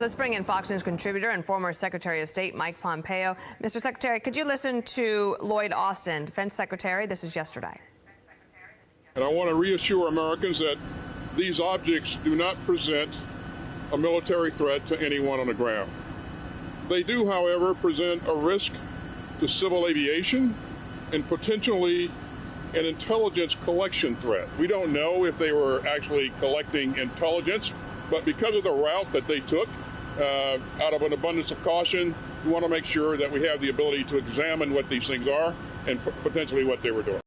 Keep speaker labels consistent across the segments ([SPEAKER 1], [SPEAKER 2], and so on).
[SPEAKER 1] Let's bring in Fox News contributor and former Secretary of State Mike Pompeo. Mr. Secretary, could you listen to Lloyd Austin, Defense Secretary? This is yesterday.
[SPEAKER 2] And I want to reassure Americans that these objects do not present a military threat to anyone on the ground. They do, however, present a risk to civil aviation and potentially an intelligence collection threat. We don't know if they were actually collecting intelligence, but because of the route that they took, out of an abundance of caution, we want to make sure that we have the ability to examine what these things are and potentially what they were doing.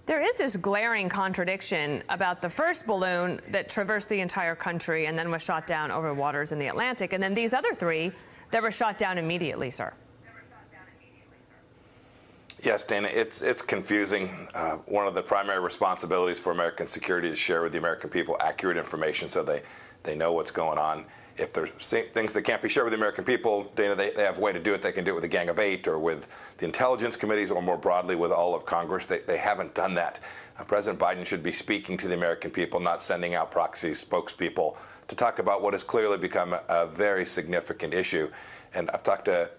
[SPEAKER 1] There is this glaring contradiction about the first balloon that traversed the entire country and then was shot down over waters in the Atlantic, and then these other three that were shot down immediately, sir.
[SPEAKER 3] Yes, Dana, it's confusing. One of the primary responsibilities for American security is to share with the American people accurate information so they know what's going on. If there's things that can't be shared with the American people, Dana, they have a way to do it. They can do it with a Gang of Eight or with the intelligence committees or more broadly with all of Congress. They haven't done that. President Biden should be speaking to the American people, not sending out proxy spokespeople to talk about what has clearly become a very significant issue. And I've talked to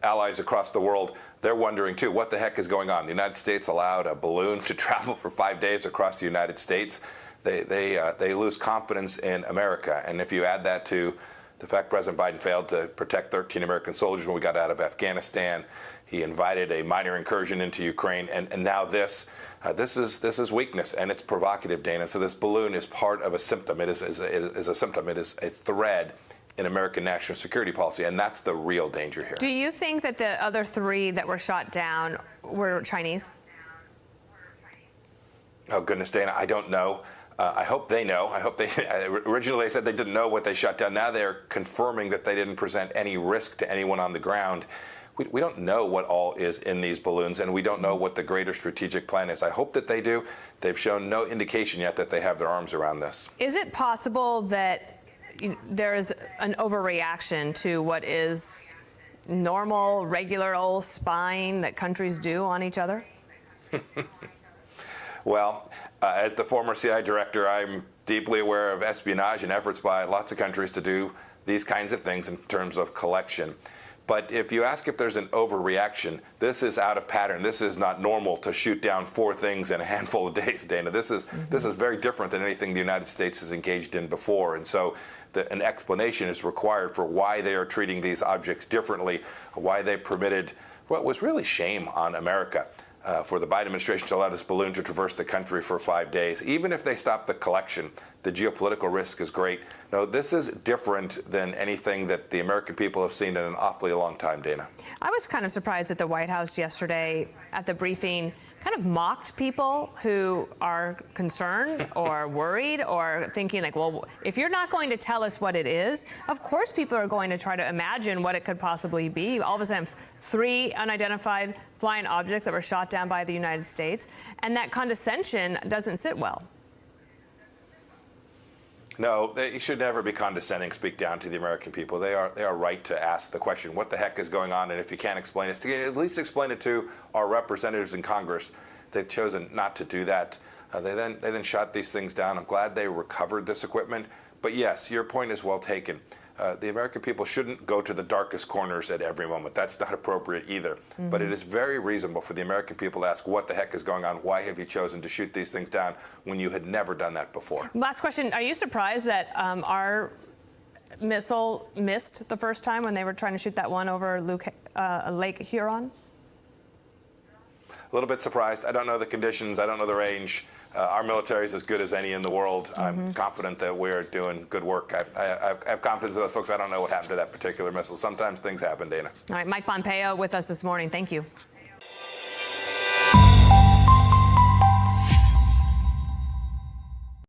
[SPEAKER 3] allies across the world. They're wondering, too, what the heck is going on? The United States allowed a balloon to travel for 5 days across the United States. They lose confidence in America. And if you add that to the fact President Biden failed to protect 13 American soldiers when we got out of Afghanistan, he invited a minor incursion into Ukraine, and now this is weakness, and it's provocative, Dana. So this balloon is part of a symptom. It is a symptom. It is a thread in American national security policy, and that's the real danger here.
[SPEAKER 1] Do you think that the other three that were shot down were Chinese?
[SPEAKER 3] Oh, goodness, Dana, I don't know. I hope they know. I hope they originally they said they didn't know what they shot down. Now they're confirming that they didn't present any risk to anyone on the ground. We don't know what all is in these balloons, and we don't know what the greater strategic plan is. I hope that they do. They've shown no indication yet that they have their arms around this.
[SPEAKER 1] Is it possible that there is an overreaction to what is normal, regular old spying that countries do on each other?
[SPEAKER 3] Well, as the former CIA director, I'm deeply aware of espionage and efforts by lots of countries to do these kinds of things in terms of collection. But if you ask if there's an overreaction, this is out of pattern. This is not normal to shoot down 4 things in a handful of days, Dana. This is very different than anything the United States has engaged in before. And so an explanation is required for why they are treating these objects differently, why they permitted what was really shame on America. For the Biden administration to allow this balloon to traverse the country for 5 days. Even if they stop the collection, the geopolitical risk is great. No, this is different than anything that the American people have seen in an awfully long time, Dana.
[SPEAKER 1] I was kind of surprised that the White House yesterday at the briefing kind of mocked people who are concerned or worried or thinking like, well, if you're not going to tell us what it is, of course people are going to try to imagine what it could possibly be. All of a sudden, 3 unidentified flying objects that were shot down by the United States, and that condescension doesn't sit well.
[SPEAKER 3] No, you should never be condescending, speak down to the American people. They are right to ask the question, what the heck is going on? And if you can't explain it, to at least explain it to our representatives in Congress. They've chosen not to do that. They then shot these things down. I'm glad they recovered this equipment. But yes, your point is well taken. The American people shouldn't go to the darkest corners at every moment. That's not appropriate either. But it is very reasonable for the American people to ask what the heck is going on? Why have you chosen to shoot these things down when you had never done that before?
[SPEAKER 1] Last question. Are you surprised that our missile missed the first time when they were trying to shoot that one over Lake Huron?
[SPEAKER 3] A little bit surprised. I don't know the conditions. I don't know the range. Our military is as good as any in the world. I'm confident that we're doing good work. I have confidence in those folks. I don't know what happened to that particular missile. Sometimes things happen, Dana.
[SPEAKER 1] All right, Mike Pompeo with us this morning. Thank you.